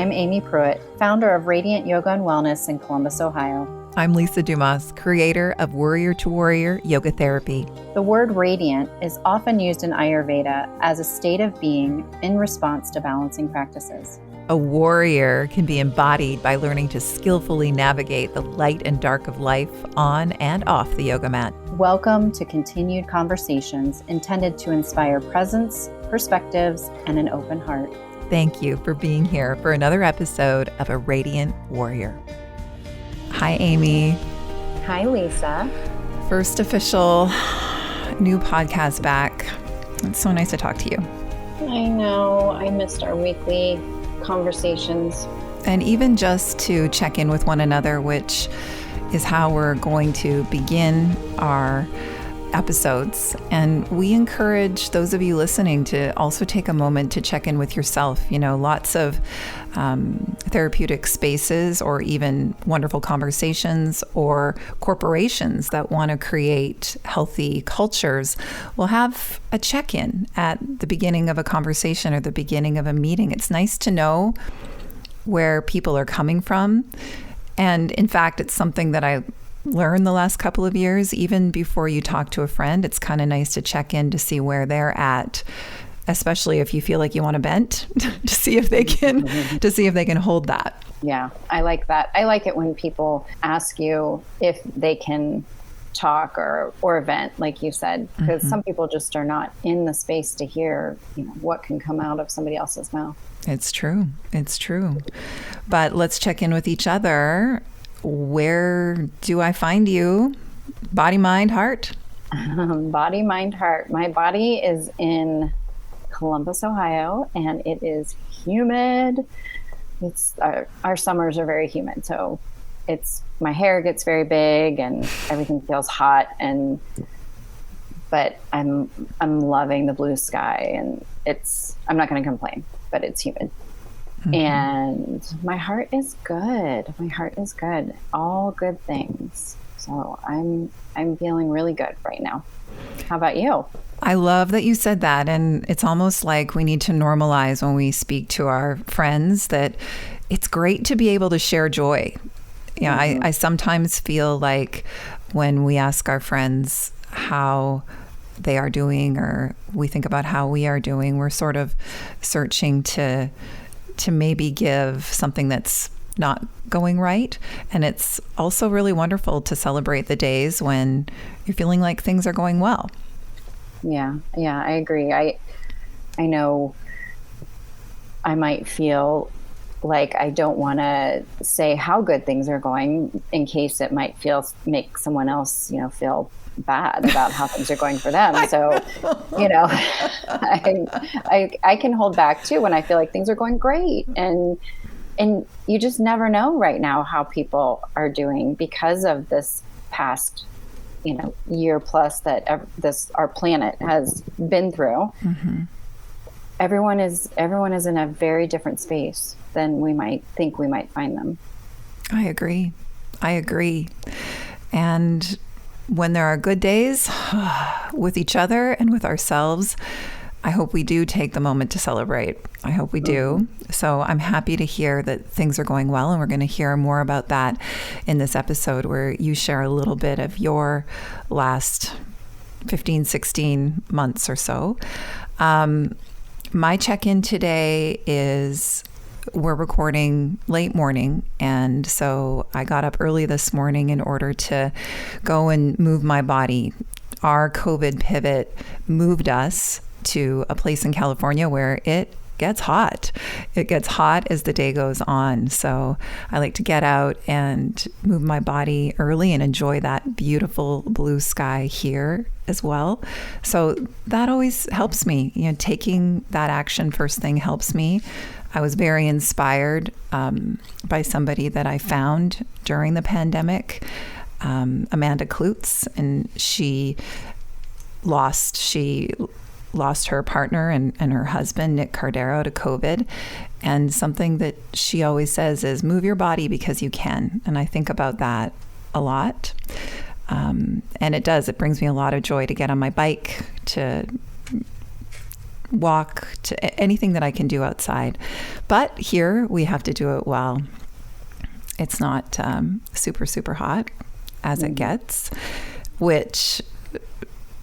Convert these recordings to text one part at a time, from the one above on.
I'm Aimee Pruitt, founder of Radiant Yoga and Wellness in Columbus, Ohio. I'm Lisa Dumas, creator of Worrier to Warrior Yoga Therapy. The word radiant is often used in Ayurveda as a state of being in response to balancing practices. A warrior can be embodied by learning to skillfully navigate the light and dark of life on and off the yoga mat. Welcome to continued conversations intended to inspire presence, perspectives, and an open heart. Thank you for being here for another episode of A Radiant Warrior. Hi, Aimee. Hi, Lisa. First official new podcast back. It's so nice to talk to you. I know. I missed our weekly conversations. And even just to check in with one another, which is how we're going to begin our episodes. And we encourage those of you listening to also take a moment to check in with yourself. You know, lots of therapeutic spaces or even wonderful conversations or corporations that want to create healthy cultures will have a check-in at the beginning of a conversation or the beginning of a meeting. It's nice to know where people are coming from. And in fact, it's something that I learned the last couple of years. Even before you talk to a friend, it's kind of nice to check in to see where they're at, especially if you feel like you want to vent, to see if they can hold that. Yeah, I like that. I like it when people ask you if they can talk or vent, like you said, because some people just are not in the space to hear, what can come out of somebody else's mouth. It's true. It's true. But let's check in with each other. Where do I find you? Body, mind, heart? Body, mind, heart. My body is in Columbus, Ohio, and it is humid. It's our summers are very humid, so my hair gets very big and everything feels hot, but I'm loving the blue sky, and I'm not going to complain, but it's humid. Mm-hmm. And my heart is good. My heart is good. All good things. So I'm feeling really good right now. How about you? I love that you said that. And it's almost like we need to normalize when we speak to our friends that it's great to be able to share joy. You know, I sometimes feel like when we ask our friends how they are doing, or we think about how we are doing, we're sort of searching to maybe give something that's not going right. And it's also really wonderful to celebrate the days when you're feeling like things are going well. Yeah, I agree. I know I might feel like I don't want to say how good things are going in case it might make someone else, feel bad about how things are going for them. So, I can hold back too when I feel like things are going great. And you just never know right now how people are doing because of this past, year plus that our planet has been through. Mm-hmm. Everyone is in a very different space than we might think we might find them. I agree. And when there are good days with each other and with ourselves, I hope we do take the moment to celebrate. I hope we do. So I'm happy to hear that things are going well, and we're going to hear more about that in this episode where you share a little bit of your last 15, 16 months or so. My check-in today is we're recording late morning, and so I got up early this morning in order to go and move my body. Our COVID pivot moved us to a place in California where it gets hot. It gets hot as the day goes on. So I like to get out and move my body early and enjoy that beautiful blue sky here as well. So that always helps me. Taking that action first thing helps me. I was very inspired by somebody that I found during the pandemic, Amanda Klutz, and she lost her partner and her husband, Nick Cardero, to COVID. And something that she always says is move your body because you can. And I think about that a lot. And it brings me a lot of joy to get on my bike, to walk, to anything that I can do outside. But here we have to do it while it's not super, super hot as it gets, which,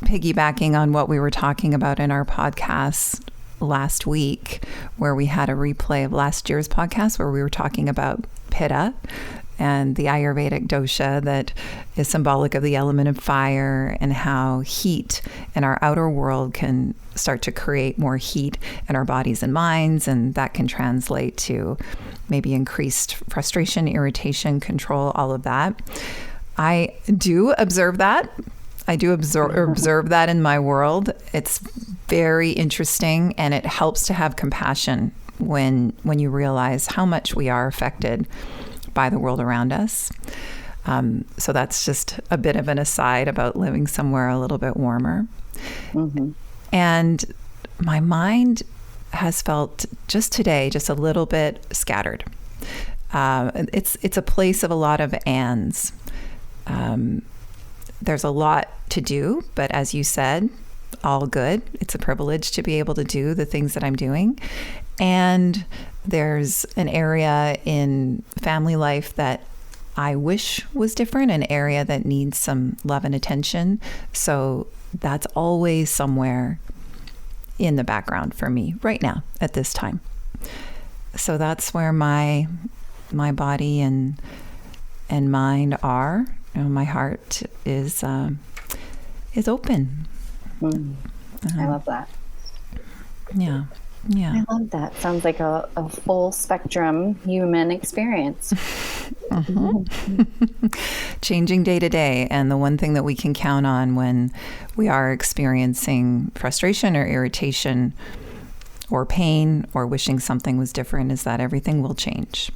piggybacking on what we were talking about in our podcast last week, where we had a replay of last year's podcast where we were talking about Pitta and the Ayurvedic dosha that is symbolic of the element of fire, and how heat in our outer world can start to create more heat in our bodies and minds, and that can translate to maybe increased frustration, irritation, control, all of that. I do observe that. I do observe that in my world. It's very interesting, and it helps to have compassion when you realize how much we are affected by the world around us. So that's just a bit of an aside about living somewhere a little bit warmer. Mm-hmm. And my mind has felt just today just a little bit scattered. It's a place of a lot of ands. There's a lot to do, but as you said, all good. It's a privilege to be able to do the things that I'm doing. And there's an area in family life that I wish was different, an area that needs some love and attention. So that's always somewhere in the background for me right now at this time. So that's where my body and mind are. You know, my heart is open. I love that. Yeah. I love that. Sounds like a full spectrum human experience. Changing day to day. And the one thing that we can count on when we are experiencing frustration or irritation or pain or wishing something was different is that everything will change.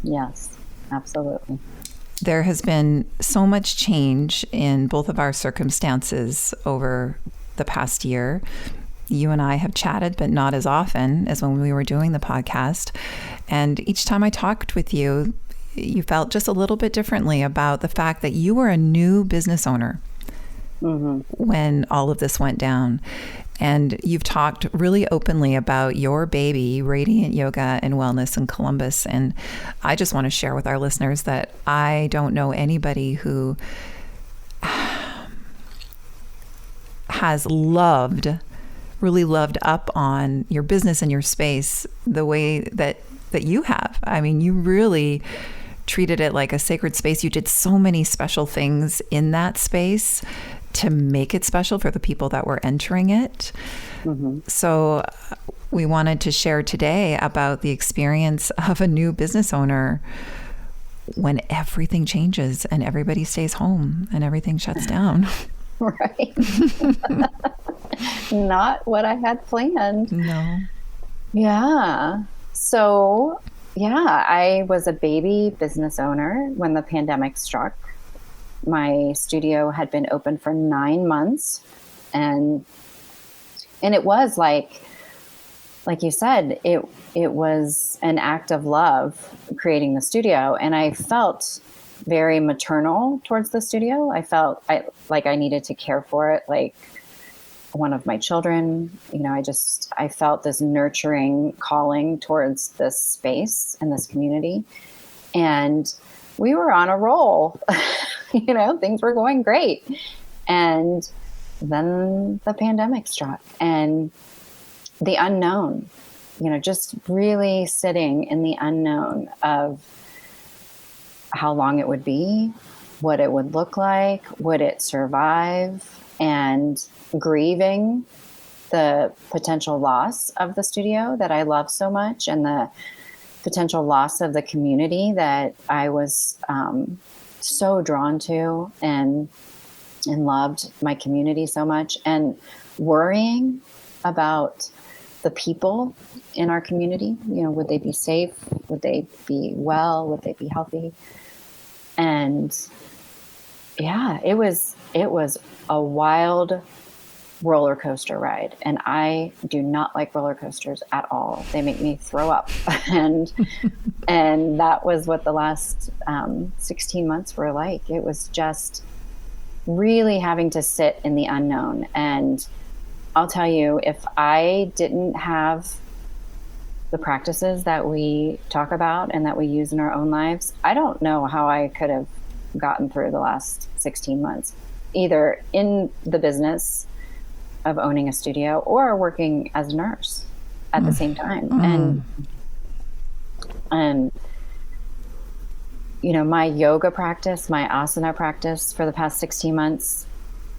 Yes, absolutely. There has been so much change in both of our circumstances over the past year. You and I have chatted, but not as often as when we were doing the podcast. And each time I talked with you, you felt just a little bit differently about the fact that you were a new business owner when all of this went down. And you've talked really openly about your baby, Radiant Yoga and Wellness in Columbus. And I just want to share with our listeners that I don't know anybody who has really loved up on your business and your space the way that you have. I mean, you really treated it like a sacred space. You did so many special things in that space to make it special for the people that were entering it. So we wanted to share today about the experience of a new business owner when everything changes and everybody stays home and everything shuts down. Right. Not what I had planned. No. Yeah. So, I was a baby business owner when the pandemic struck. My studio had been open for 9 months, and it was like you said, it was an act of love creating the studio, and I felt very maternal towards the studio. I felt like I needed to care for it like one of my children. You know, I felt this nurturing calling towards this space and this community. And we were on a roll. You know, things were going great. And then the pandemic struck, and the unknown, you know, just really sitting in the unknown of how long it would be, what it would look like, would it survive, and grieving the potential loss of the studio that I love so much, and the potential loss of the community that I was so drawn to and loved my community so much, and worrying about the people in our community. You know, would they be safe? Would they be well? Would they be healthy? And it was a wild roller coaster ride. And I do not like roller coasters at all. They make me throw up. and that was what the last 16 months were like. It was just really having to sit in the unknown and I'll tell you, if I didn't have the practices that we talk about and that we use in our own lives, I don't know how I could have gotten through the last 16 months, either in the business of owning a studio or working as a nurse at the same time. And you know, my yoga practice, my asana practice for the past 16 months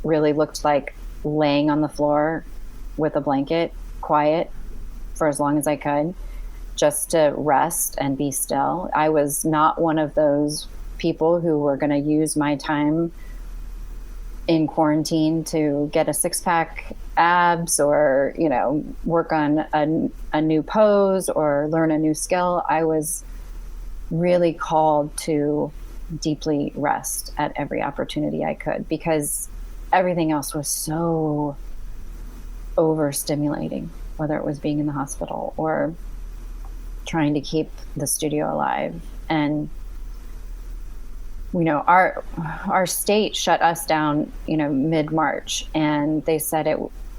really looked like laying on the floor with a blanket, quiet, for as long as I could, just to rest and be still. I was not one of those people who were going to use my time in quarantine to get a six-pack abs or, you know, work on a new pose or learn a new skill. I was really called to deeply rest at every opportunity I could, because everything else was so overstimulating, whether it was being in the hospital or trying to keep the studio alive. And you know, our state shut us down, you know, mid-March, and they said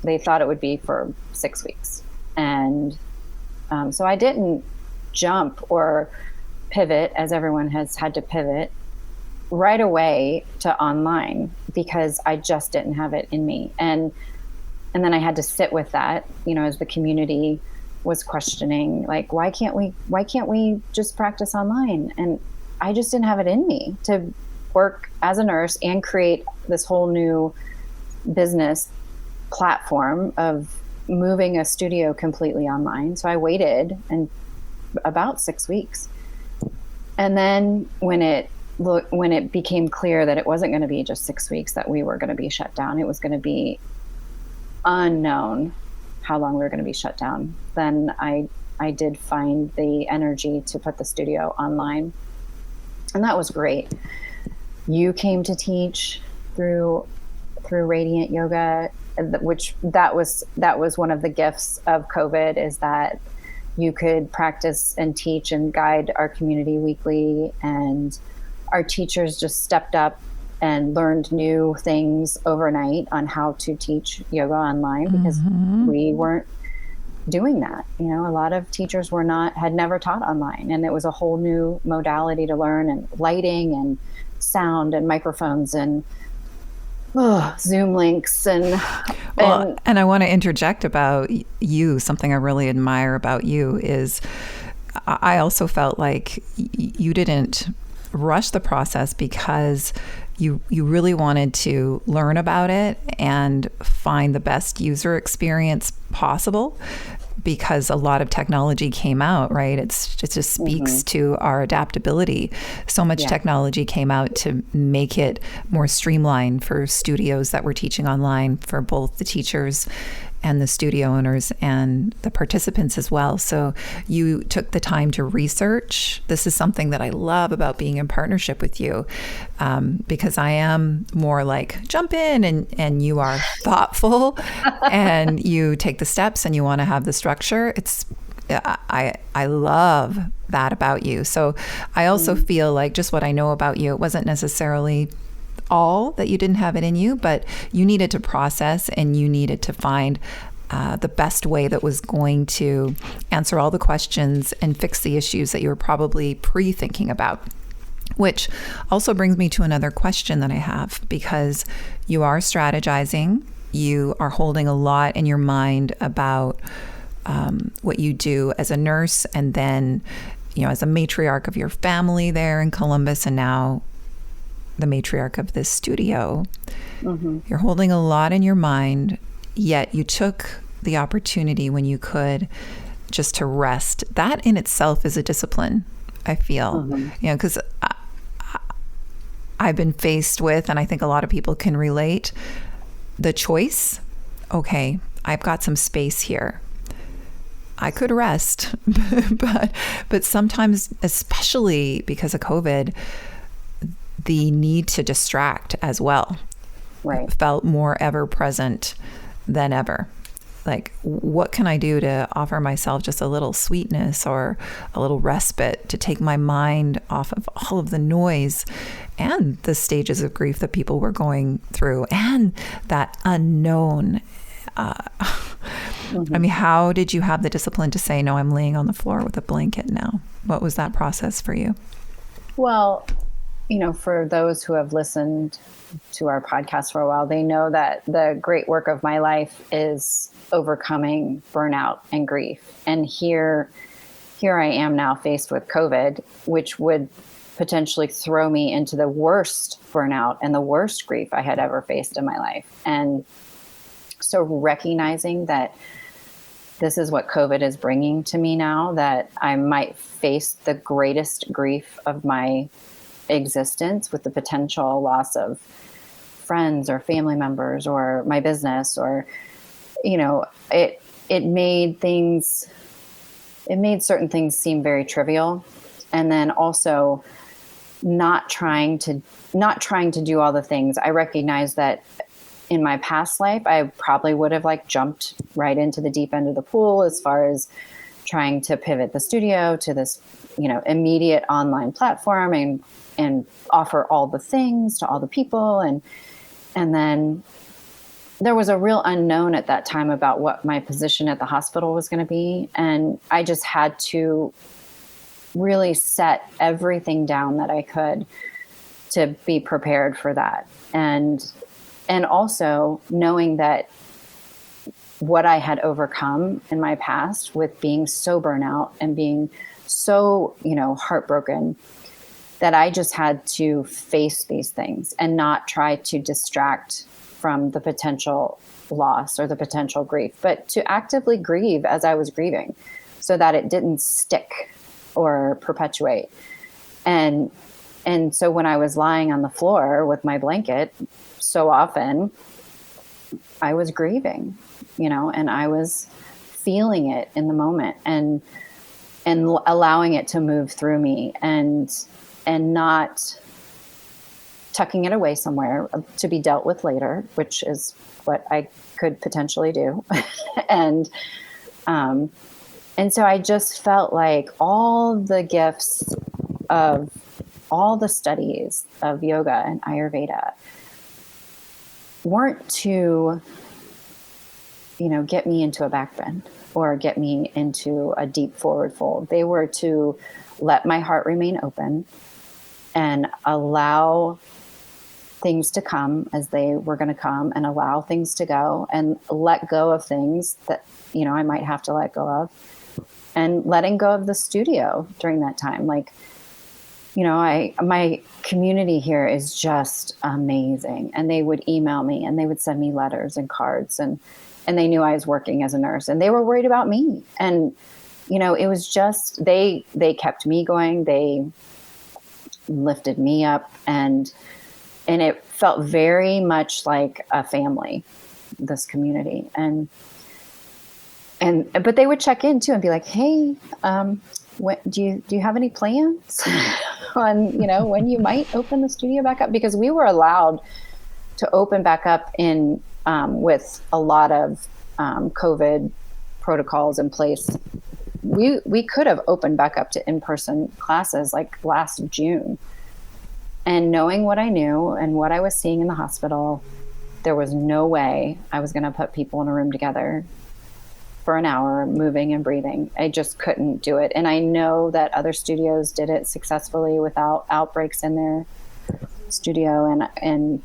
they thought it would be for 6 weeks. And so I didn't jump or pivot, as everyone has had to pivot, right away to online, because I just didn't have it in me. And then I had to sit with that, you know, as the community was questioning, like, why can't we just practice online? And I just didn't have it in me to work as a nurse and create this whole new business platform of moving a studio completely online. So I waited and about 6 weeks. And then when it became clear that it wasn't going to be just 6 weeks, that we were going to be shut down, it was going to be unknown how long we were going to be shut down, then I did find the energy to put the studio online. And that was great. You came to teach through Radiant Yoga, which that was one of the gifts of COVID, is that you could practice and teach and guide our community weekly. And our teachers just stepped up and learned new things overnight on how to teach yoga online, because we weren't doing that. You know, a lot of teachers had never taught online, and it was a whole new modality to learn, and lighting and sound and microphones and Zoom links and I want to interject about you. Something I really admire about you is I also felt like you didn't rush the process, because you really wanted to learn about it and find the best user experience possible, because a lot of technology came out, right? It just speaks to our adaptability. So much technology came out to make it more streamlined for studios that were teaching online, for both the teachers and the studio owners and the participants as well. So you took the time to research. This is something that I love about being in partnership with you, because I am more like jump in, and you are thoughtful and you take the steps and you want to have the structure. I love that about you. So I also feel like just what I know about you, it wasn't necessarily all that you didn't have it in you, but you needed to process and you needed to find the best way that was going to answer all the questions and fix the issues that you were probably pre-thinking about. Which also brings me to another question that I have, because you are strategizing, you are holding a lot in your mind about what you do as a nurse, and then, you know, as a matriarch of your family there in Columbus, and now the matriarch of this studio. You're holding a lot in your mind, yet you took the opportunity when you could just to rest. That in itself is a discipline, I feel. You know, because I've been faced with, and I think a lot of people can relate, the choice, okay, I've got some space here. I could rest, but sometimes, especially because of COVID, the need to distract as well felt more ever present than ever. Like, what can I do to offer myself just a little sweetness or a little respite to take my mind off of all of the noise and the stages of grief that people were going through, and that unknown. I mean, how did you have the discipline to say, no, I'm laying on the floor with a blanket now? What was that process for you? Well, for those who have listened to our podcast for a while, they know that the great work of my life is overcoming burnout and grief. And here I am now faced with COVID, which would potentially throw me into the worst burnout and the worst grief I had ever faced in my life. And so recognizing that this is what COVID is bringing to me now, that I might face the greatest grief of my existence with the potential loss of friends or family members or my business, or, it made certain things seem very trivial. And then also not trying to do all the things. I recognize that in my past life, I probably would have jumped right into the deep end of the pool as far as trying to pivot the studio to this, immediate online platform and offer all the things to all the people. And then there was a real unknown at that time about what my position at the hospital was going to be. And I just had to really set everything down that I could to be prepared for that. And also knowing that what I had overcome in my past with being so burnout and being so, heartbroken, that I just had to face these things and not try to distract from the potential loss or the potential grief, but to actively grieve as I was grieving so that it didn't stick or perpetuate. And so when I was lying on the floor with my blanket, so often I was grieving, and I was feeling it in the moment and allowing it to move through me and not tucking it away somewhere to be dealt with later, which is what I could potentially do. And so I just felt like all the gifts of all the studies of yoga and Ayurveda weren't to, get me into a backbend or get me into a deep forward fold. They were to let my heart remain open and allow things to come as they were going to come, and allow things to go and let go of things that, I might have to let go of, and letting go of the studio during that time. My community here is just amazing, and they would email me and they would send me letters and cards, and they knew I was working as a nurse and they were worried about me. And, it was just, they kept me going. They lifted me up, and it felt very much like a family, this community. But they would check in too and be like, hey, do you have any plans on, when you might open the studio back up? Because we were allowed to open back up in, with a lot of COVID protocols in place. We could have opened back up to in-person classes last June. And knowing what I knew and what I was seeing in the hospital, there was no way I was going to put people in a room together for an hour, moving and breathing. I just couldn't do it. And I know that other studios did it successfully without outbreaks in their studio. And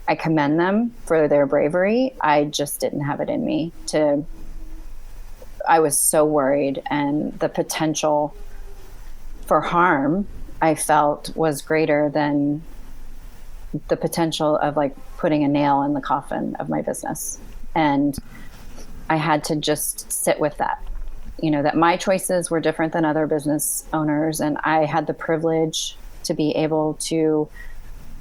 I commend them for their bravery. I just didn't have it in me I was so worried, and the potential for harm I felt was greater than the potential of putting a nail in the coffin of my business. And I had to just sit with that, that my choices were different than other business owners. And I had the privilege to be able to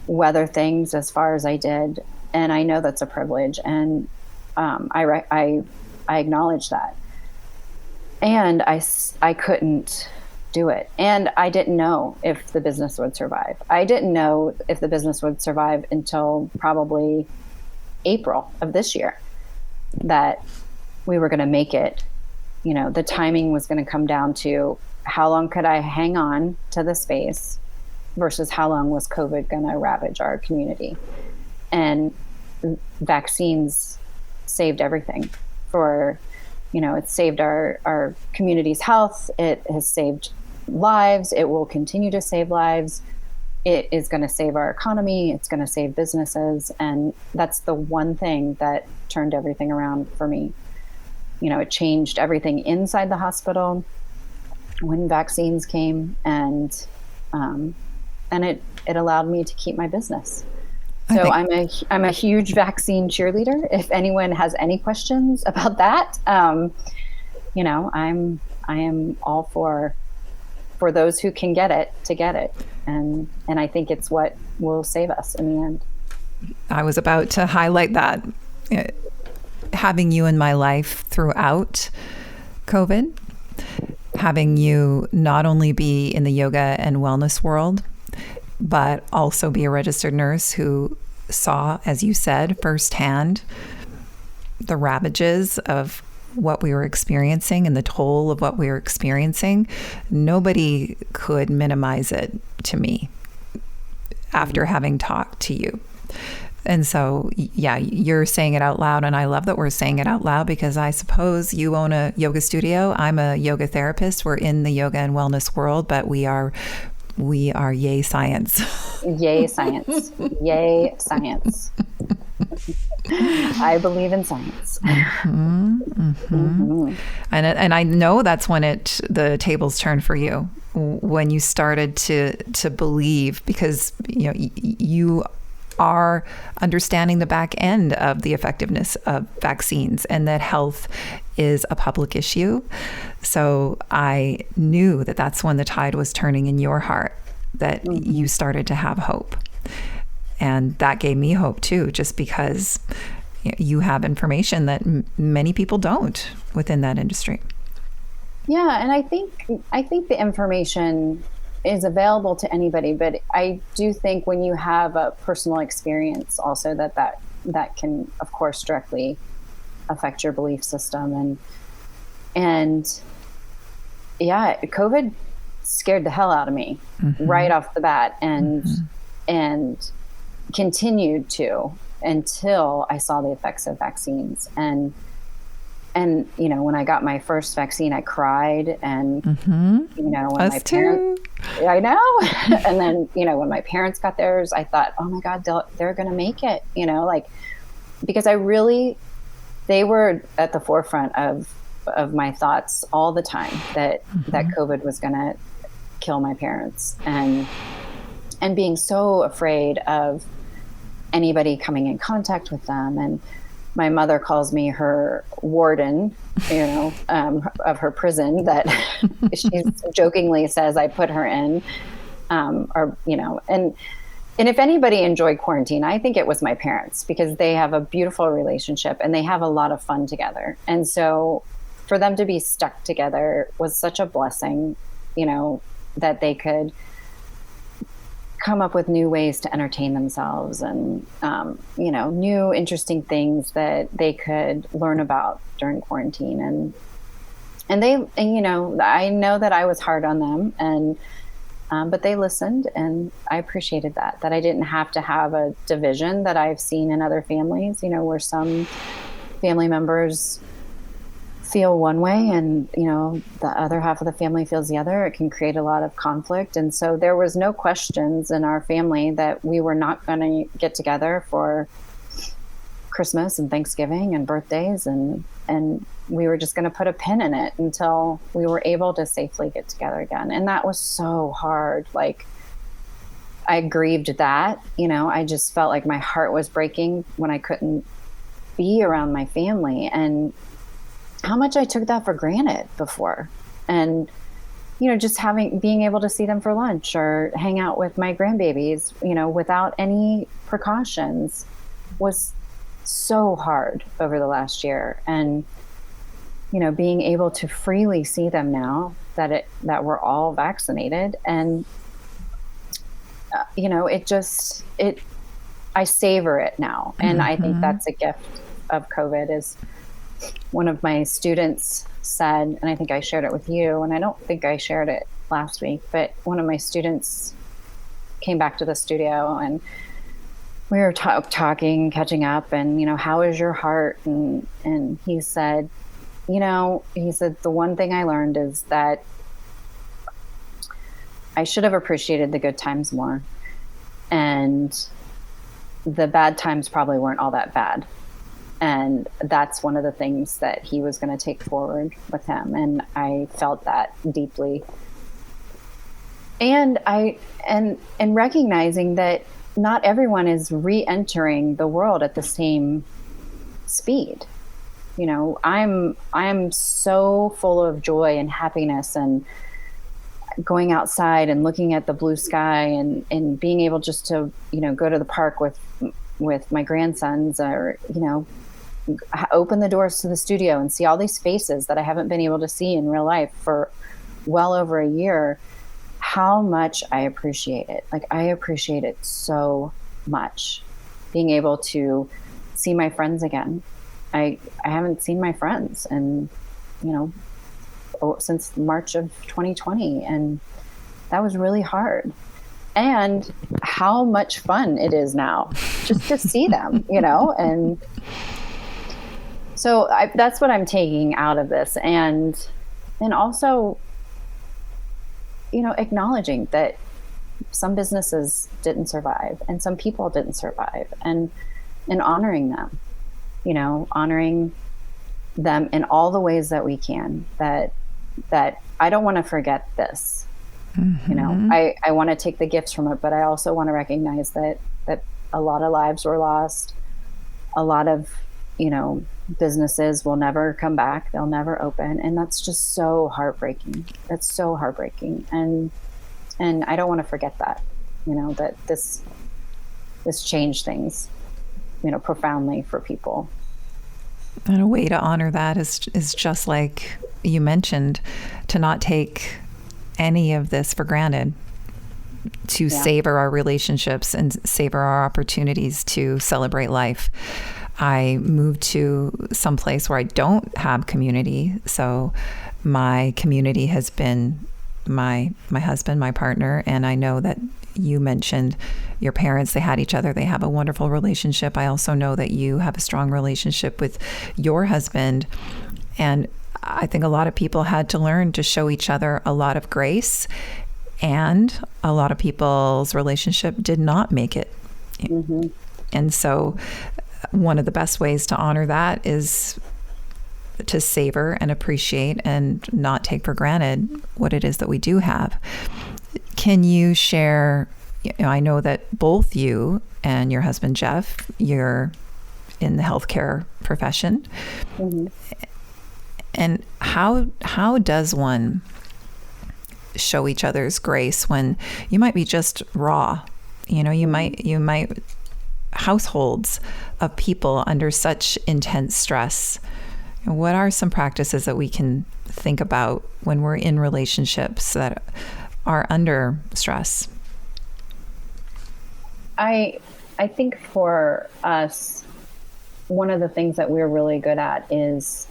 weather things as far as I did. And I know that's a privilege. And I acknowledge that. And I couldn't do it. And I didn't know if the business would survive. I didn't know if the business would survive until probably April of this year, that we were going to make it. The timing was going to come down to how long could I hang on to the space versus how long was COVID going to ravage our community. And vaccines saved everything for, it's saved our community's health. It has saved lives. It will continue to save lives. It is going to save our economy. It's going to save businesses. And that's the one thing that turned everything around for me. It changed everything inside the hospital when vaccines came, and it allowed me to keep my business. So I'm a huge vaccine cheerleader. If anyone has any questions about that, I am all for those who can get it to get it. And I think it's what will save us in the end. I was about to highlight that. Having you in my life throughout COVID, having you not only be in the yoga and wellness world, but also be a registered nurse who saw, as you said, firsthand the ravages of what we were experiencing and the toll of what we were experiencing. Nobody could minimize it to me after having talked to you. And so, yeah, you're saying it out loud. And I love that we're saying it out loud, because I suppose you own a yoga studio. I'm a yoga therapist. We're in the yoga and wellness world, but we are yay science. Yay science. Yay science. I believe in science. And I know that's when the tables turned for you, when you started to believe, because you are understanding the back end of the effectiveness of vaccines and that health is a public issue. So I knew that that's when the tide was turning in your heart, that you started to have hope. And that gave me hope too, just because you have information that many people don't within that industry. Yeah, and I think the information is available to anybody, but I do think when you have a personal experience also that can, of course, directly affect your belief system. And yeah, COVID scared the hell out of me right off the bat, and continued to until I saw the effects of vaccines. And when I got my first vaccine, I cried, and when Us my too. parents, I know, and then when my parents got theirs, I thought, oh my God, they're gonna make it, because they were at the forefront of my thoughts all the time, that COVID was gonna kill my parents, and being so afraid of anybody coming in contact with them. And my mother calls me her warden, of her prison that she jokingly says I put her in, and if anybody enjoyed quarantine, I think it was my parents, because they have a beautiful relationship and they have a lot of fun together. And so for them to be stuck together was such a blessing, that they could come up with new ways to entertain themselves, and new interesting things that they could learn about during quarantine. And they, I know that I was hard on them, and but they listened, and I appreciated that I didn't have to have a division that I've seen in other families, where some family members feel one way and the other half of the family feels the other. It can create a lot of conflict. And so there was no questions in our family that we were not going to get together for Christmas and Thanksgiving and birthdays, and we were just going to put a pin in it until we were able to safely get together again. And that was so hard. Like, I grieved that, I just felt like my heart was breaking when I couldn't be around my family, and how much I took that for granted before. And, just being able to see them for lunch or hang out with my grandbabies, without any precautions, was so hard over the last year. And, being able to freely see them now that we're all vaccinated, and, I savor it now. And I think that's a gift of COVID. Is one of my students said, and I think I shared it with you, and I don't think I shared it last week, but one of my students came back to the studio and we were talking, catching up, and, how is your heart? And he said, the one thing I learned is that I should have appreciated the good times more. And the bad times probably weren't all that bad. And that's one of the things that he was going to take forward with him. And I felt that deeply. And recognizing that not everyone is re-entering the world at the same speed. I'm so full of joy and happiness and going outside and looking at the blue sky and being able just to, go to the park with my grandsons, or, open the doors to the studio and see all these faces that I haven't been able to see in real life for well over a year. How much I appreciate it. Like, I appreciate it so much, being able to see my friends again. I haven't seen my friends and, since March of 2020. And that was really hard. And how much fun it is now just to see them, and so that's what I'm taking out of this. And also, acknowledging that some businesses didn't survive and some people didn't survive, and honoring them, honoring them in all the ways that we can, that I don't want to forget this. Mm-hmm. I want to take the gifts from it, but I also want to recognize that a lot of lives were lost. A lot of, businesses will never come back. They'll never open. And that's just so heartbreaking. That's so heartbreaking. And I don't want to forget that, that this changed things, profoundly for people. And a way to honor that is just like you mentioned, to not take any of this for granted, to savor our relationships and savor our opportunities to celebrate life. I moved to some place where I don't have community. So my community has been my husband, my partner. And I know that you mentioned your parents, they had each other. They have a wonderful relationship. I also know that you have a strong relationship with your husband. And I think a lot of people had to learn to show each other a lot of grace. And a lot of people's relationship did not make it. Mm-hmm. And so one of the best ways to honor that is to savor and appreciate and not take for granted what it is that we do have. Can you share, I know that both you and your husband, Jeff, you're in the healthcare profession. Mm-hmm. And how does one show each other's grace when you might be just raw? You might households of people under such intense stress. What are some practices that we can think about when we're in relationships that are under stress? I think for us, one of the things that we're really good at is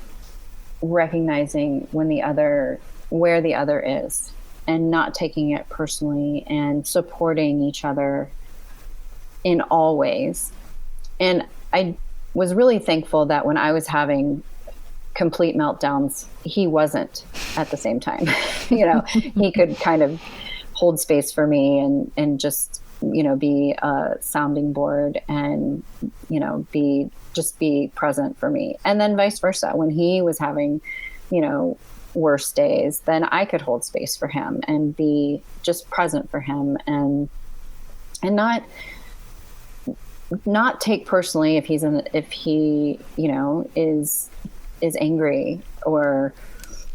recognizing where the other is, and not taking it personally, and supporting each other in all ways. And I was really thankful that when I was having complete meltdowns, he wasn't at the same time. He could kind of hold space for me and just, be a sounding board and, be present for me. And then vice versa. When he was having, worse days, then I could hold space for him and be just present for him, and not take personally if he is angry or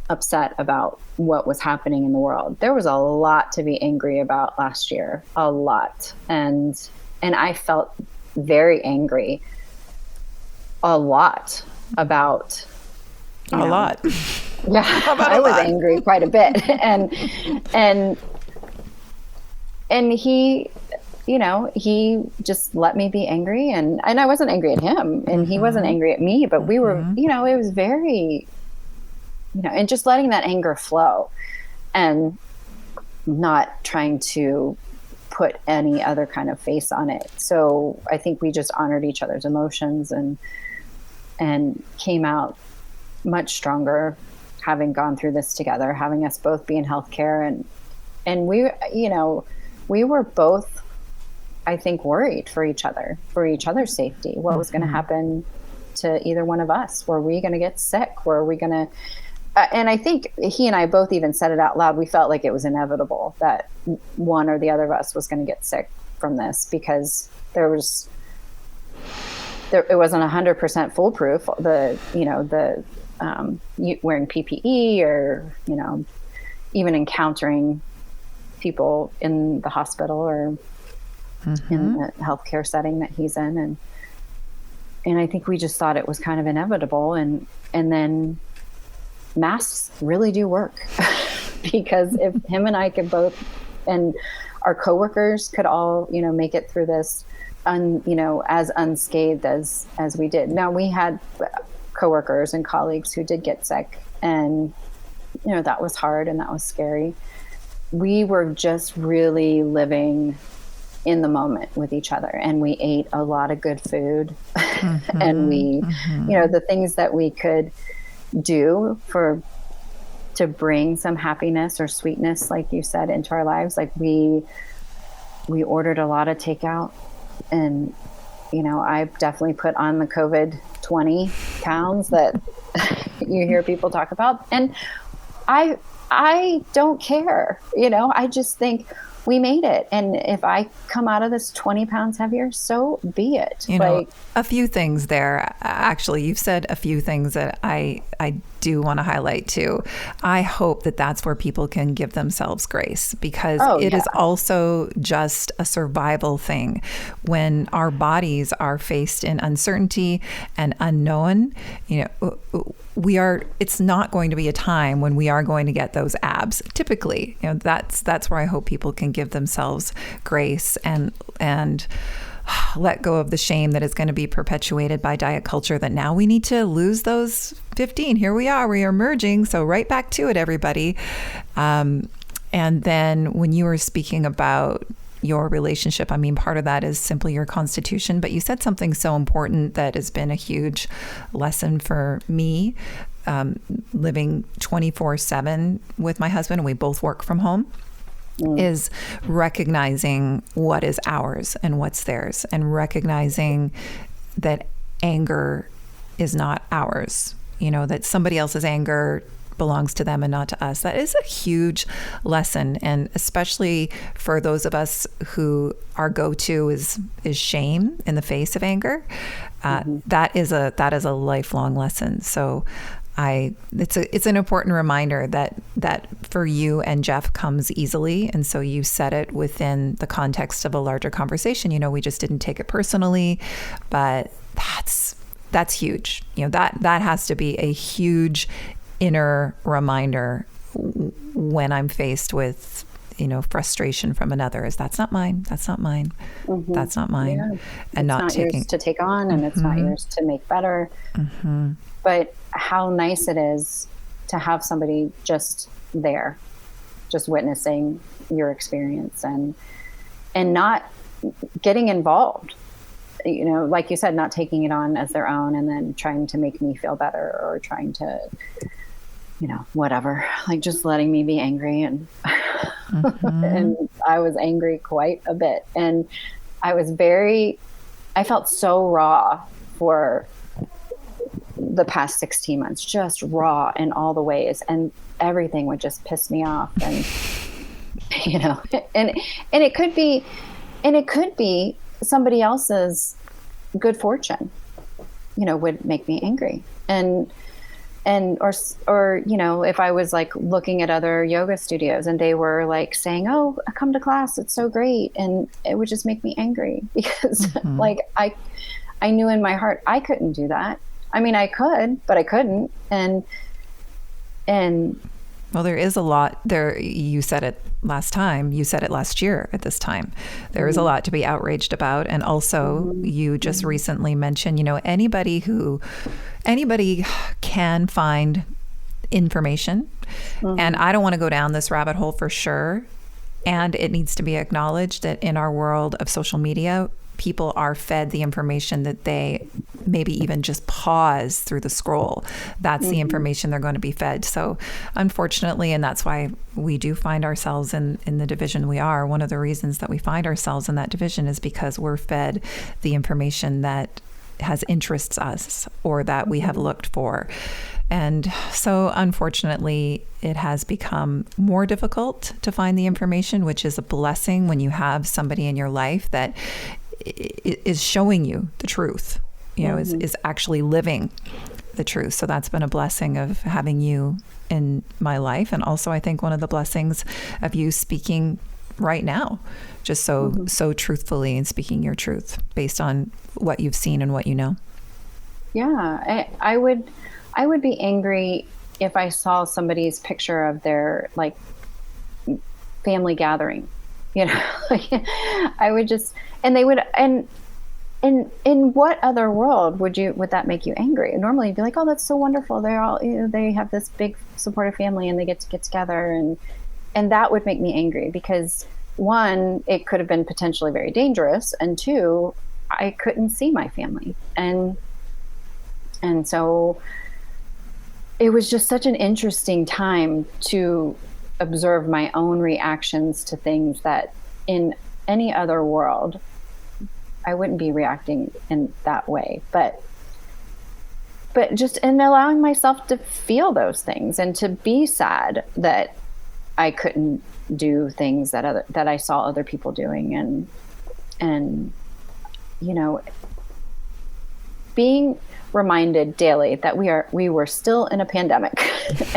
upset about what was happening in the world. There was a lot to be angry about last year, a lot. And I felt very angry a lot about a lot. Yeah, I was angry quite a bit. and he, he just let me be angry, and I wasn't angry at him, and he wasn't angry at me, but we were, it was very, and just letting that anger flow and not trying to put any other kind of face on it. So I think we just honored each other's emotions and came out much stronger, having gone through this together, having us both be in healthcare. And we, we were both, I think, worried for each other's safety. What was going to happen to either one of us? Were we going to get sick? Were we going to, and I think he and I both even said it out loud. We felt like it was inevitable that one or the other of us was going to get sick from this, because it wasn't 100% foolproof. Wearing PPE or, even encountering people in the hospital or in the healthcare setting that he's in. And I think we just thought it was kind of inevitable. And then masks really do work because if him and I could both, and our coworkers could all, make it through this, as unscathed as we did. Now, we had coworkers and colleagues who did get sick, and, that was hard and that was scary. We were just really living in the moment with each other, and we ate a lot of good food and we, the things that we could do to bring some happiness or sweetness, like you said, into our lives. Like we ordered a lot of takeout, and, I've definitely put on the COVID 20 pounds that you hear people talk about. And I don't care, I just think we made it. And if I come out of this 20 pounds heavier, so be it. A few things there. Actually, you've said a few things that I do want to highlight too. I hope that that's where people can give themselves grace, because it is also just a survival thing. When our bodies are faced in uncertainty and unknown, it's not going to be a time when we are going to get those abs. Typically, that's where I hope people can give themselves grace and let go of the shame that is going to be perpetuated by diet culture, that now we need to lose those 15. Here we are merging. So right back to it, everybody. And then when you were speaking about your relationship, part of that is simply your constitution, but you said something so important that has been a huge lesson for me, living 24/7 with my husband, and we both work from home. Is recognizing what is ours and what's theirs, and recognizing that anger is not ours, that somebody else's anger belongs to them and not to us. That is a huge lesson. And especially for those of us who our go-to is shame in the face of anger, that is a lifelong lesson. So it's an important reminder that for you and Jeff comes easily. And so you said it within the context of a larger conversation. We just didn't take it personally, but that's huge. That has to be a huge inner reminder when I'm faced with, frustration from another, is that's not mine. That's not mine. That's not mine. Yeah. And it's not taking yours to take on, and it's not yours to make better. But how nice it is to have somebody just there, just witnessing your experience and not getting involved. Like you said, not taking it on as their own and then trying to make me feel better, or trying to, whatever, like just letting me be angry. And and I was angry quite a bit. And I felt so raw for the past 16 months, just raw in all the ways, and everything would just piss me off. And and it could be somebody else's good fortune, would make me angry. And if I was like looking at other yoga studios and they were like saying, "Oh, come to class, it's so great," and it would just make me angry because like I knew in my heart I couldn't do that. I could, but I couldn't. And well, there is a lot there. You said it last time. You said it last year at this time. There is a lot to be outraged about. And also you just recently mentioned, anybody can find information. And I don't want to go down this rabbit hole for sure. And it needs to be acknowledged that in our world of social media, people are fed the information that they maybe even just pause through the scroll. That's the information they're going to be fed. So unfortunately, and that's why we do find ourselves in the division we are, one of the reasons that we find ourselves in that division is because we're fed the information that has interests us or that we have looked for. And so unfortunately, it has become more difficult to find the information, which is a blessing when you have somebody in your life that is showing you the truth, is actually living the truth. So that's been a blessing of having you in my life. And also, I think one of the blessings of you speaking right now, just so truthfully and speaking your truth based on what you've seen and what you know. Yeah, I would be angry if I saw somebody's picture of their like family gathering, I would just, and they would, and in what other world would that make you angry? Normally you'd be like, oh, that's so wonderful. They're all, they have this big supportive family and they get together, and that would make me angry because one, it could have been potentially very dangerous, and two, I couldn't see my family. And so it was just such an interesting time to observe my own reactions to things that in any other world, I wouldn't be reacting in that way. But just in allowing myself to feel those things and to be sad that I couldn't do things that I saw other people doing, and being reminded daily that we were still in a pandemic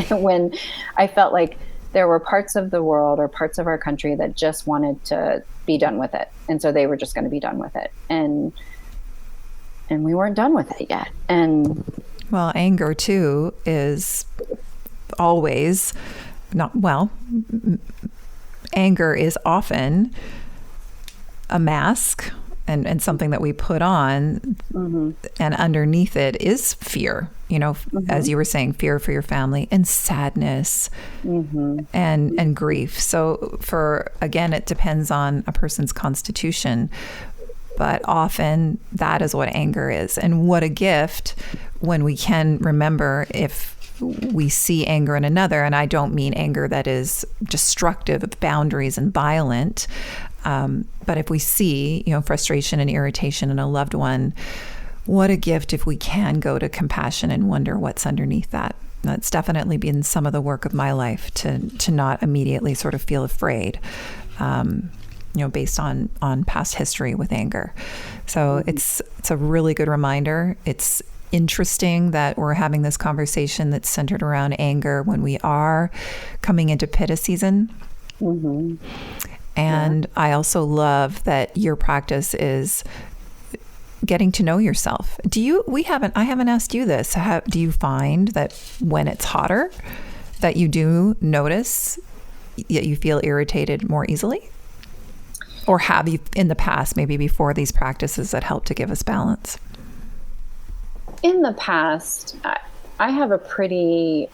when I felt like there were parts of the world or parts of our country that just wanted to be done with it, and so they were just going to be done with it, and we weren't done with it yet. And well, anger too is always not well. Anger is often a mask and something that we put on, and underneath it is fear, as you were saying, fear for your family and sadness and grief. So again, it depends on a person's constitution, but often that is what anger is. And what a gift when we can remember if we see anger in another, and I don't mean anger that is destructive of boundaries and violent, but if we see, frustration and irritation in a loved one, what a gift if we can go to compassion and wonder what's underneath that. That's definitely been some of the work of my life to not immediately sort of feel afraid, based on past history with anger. So it's a really good reminder. It's interesting that we're having this conversation that's centered around anger when we are coming into Pitta season. And I also love that your practice is getting to know yourself. I haven't asked you this. Do you find that when it's hotter that you do notice that you feel irritated more easily? Or have you in the past, maybe before these practices, that help to give us balance? In the past, I have a pretty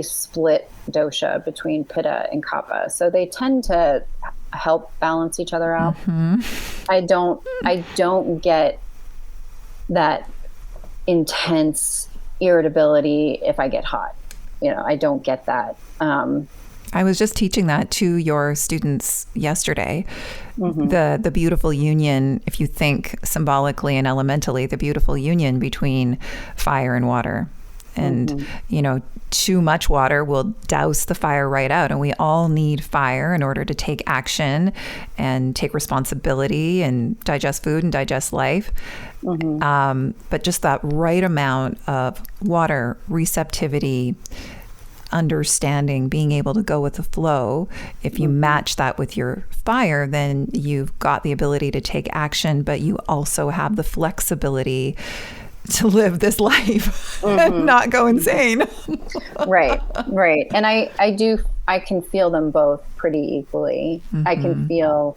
split dosha between Pitta and Kapha, so they tend to help balance each other out. I don't get that intense irritability if I get hot. I don't get that. I was just teaching that to your students yesterday. The beautiful union, if you think symbolically and elementally, the beautiful union between fire and water. And, too much water will douse the fire right out. And we all need fire in order to take action and take responsibility and digest food and digest life. But just that right amount of water, receptivity, understanding, being able to go with the flow. If you match that with your fire, then you've got the ability to take action, but you also have the flexibility to live this life and not go insane. Right. And I can feel them both pretty equally. I can feel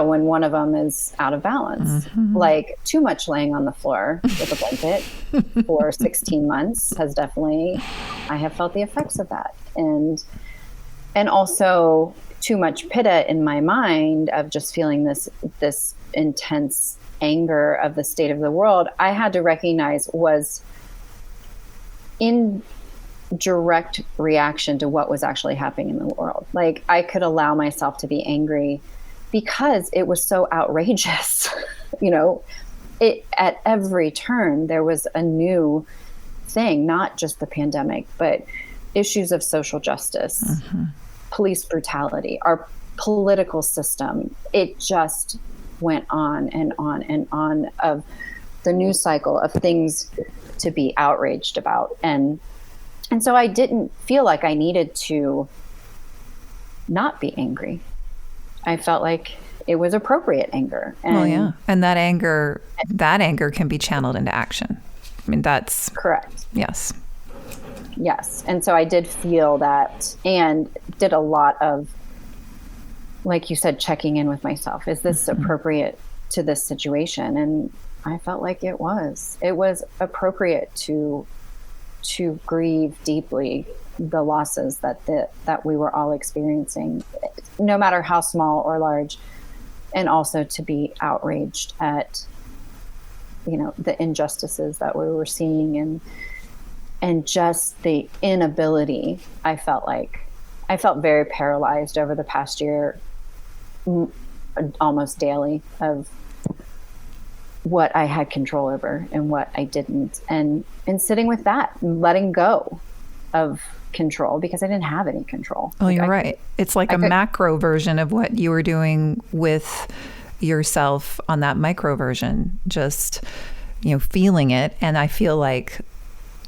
when one of them is out of balance, like too much laying on the floor with a blanket for 16 months has definitely, I have felt the effects of that. And and also too much pitta in my mind of just feeling this intense anger of the state of the world, I had to recognize was in direct reaction to what was actually happening in the world. Like, I could allow myself to be angry because it was so outrageous. It, at every turn, there was a new thing, not just the pandemic, but issues of social justice, police brutality, our political system. It just went on and on and on of the news cycle of things to be outraged about. And so I didn't feel like I needed to not be angry. I felt like it was appropriate anger. And And that anger can be channeled into action. I mean, that's correct. Yes. Yes. And so I did feel that, and did a lot of, like you said, checking in with myself. Is this appropriate to this situation? And I felt like it was appropriate to grieve deeply the losses that we were all experiencing, no matter how small or large, and also to be outraged at, the injustices that we were seeing and just the inability. I felt very paralyzed over the past year, almost daily, of what I had control over and what I didn't, and sitting with that and letting go of control because I didn't have any control. Oh, you're right. It's like a macro version of what you were doing with yourself on that micro version, just, feeling it. And I feel like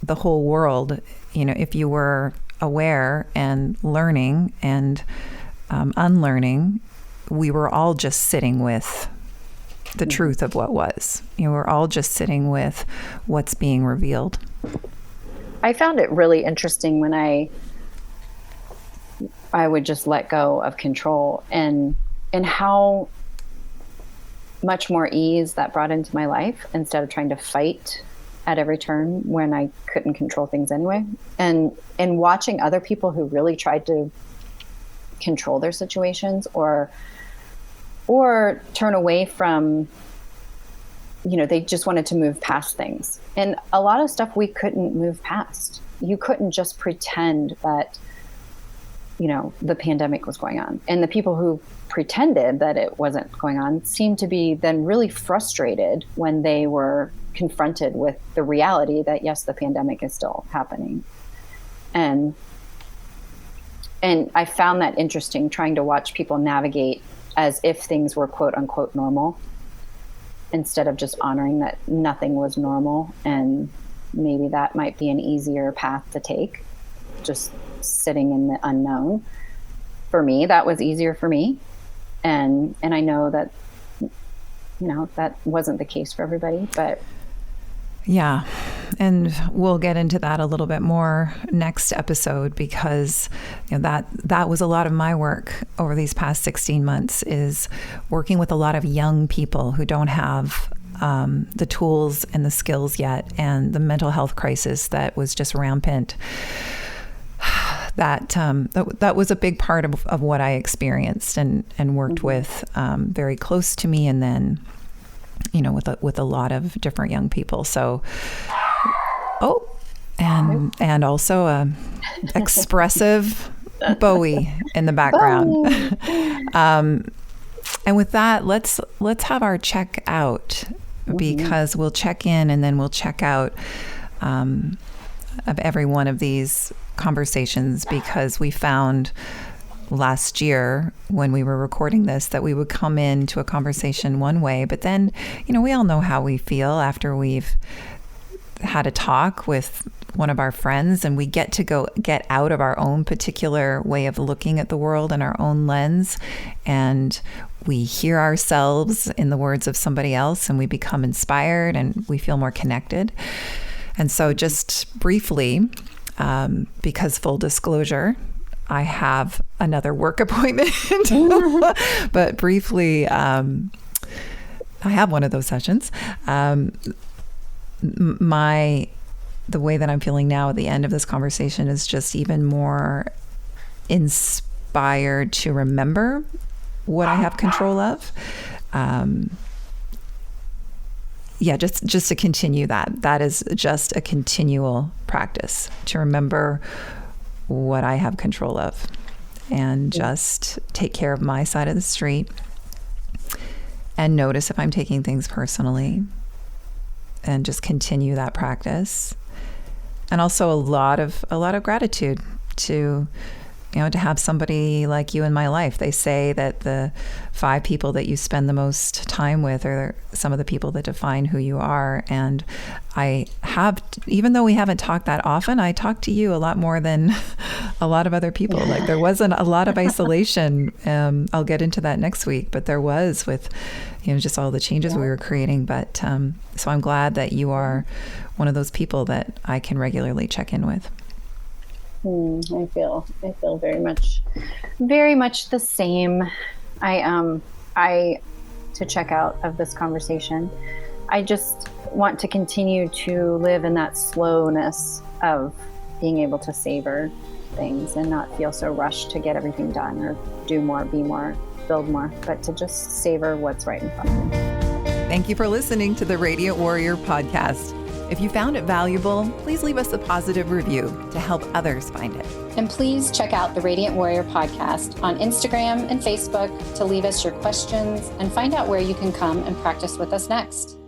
the whole world, if you were aware and learning and unlearning, we were all just sitting with the truth of what was. We're all just sitting with what's being revealed. I found it really interesting when I would just let go of control, and how much more ease that brought into my life, instead of trying to fight at every turn when I couldn't control things anyway. And watching other people who really tried to control their situations or turn away from, they just wanted to move past things. And a lot of stuff we couldn't move past. You couldn't just pretend that, the pandemic was going on. And the people who pretended that it wasn't going on seemed to be then really frustrated when they were confronted with the reality that, yes, the pandemic is still happening. And I found that interesting, trying to watch people navigate as if things were quote unquote normal, instead of just honoring that nothing was normal. And maybe that might be an easier path to take, just sitting in the unknown. For me, that was easier for me. And I know that, that wasn't the case for everybody, but yeah. And we'll get into that a little bit more next episode, because that was a lot of my work over these past 16 months, is working with a lot of young people who don't have the tools and the skills yet, and the mental health crisis that was just rampant. That was a big part of what I experienced and worked with, very close to me, and then with a lot of different young people. So, and also a expressive Bowie in the background. And with that, let's have our check out, because we'll check in and then we'll check out of every one of these conversations, because we found last year when we were recording this that we would come into a conversation one way, but then, we all know how we feel after we've had a talk with one of our friends, and we get out of our own particular way of looking at the world and our own lens, and we hear ourselves in the words of somebody else, and we become inspired and we feel more connected. And so just briefly, because full disclosure, I have another work appointment, but briefly, I have one of those sessions. The way that I'm feeling now at the end of this conversation is just even more inspired to remember what I have control of. Just to continue that. That is just a continual practice to remember what I have control of and just take care of my side of the street and notice if I'm taking things personally and just continue that practice. And also a lot of gratitude to have somebody like you in my life. They say that the 5 people that you spend the most time with are some of the people that define who you are. And I have, even though we haven't talked that often, I talk to you a lot more than a lot of other people. Like there wasn't a lot of isolation. I'll get into that next week, but there was with, just all the changes we were creating. But so I'm glad that you are one of those people that I can regularly check in with. I feel very much the same. To check out of this conversation, I just want to continue to live in that slowness of being able to savor things and not feel so rushed to get everything done or do more, be more, build more, but to just savor what's right in front of me. Thank you for listening to the Radiant Warrior podcast. If you found it valuable, please leave us a positive review to help others find it. And please check out the Radiant Warrior podcast on Instagram and Facebook to leave us your questions and find out where you can come and practice with us next.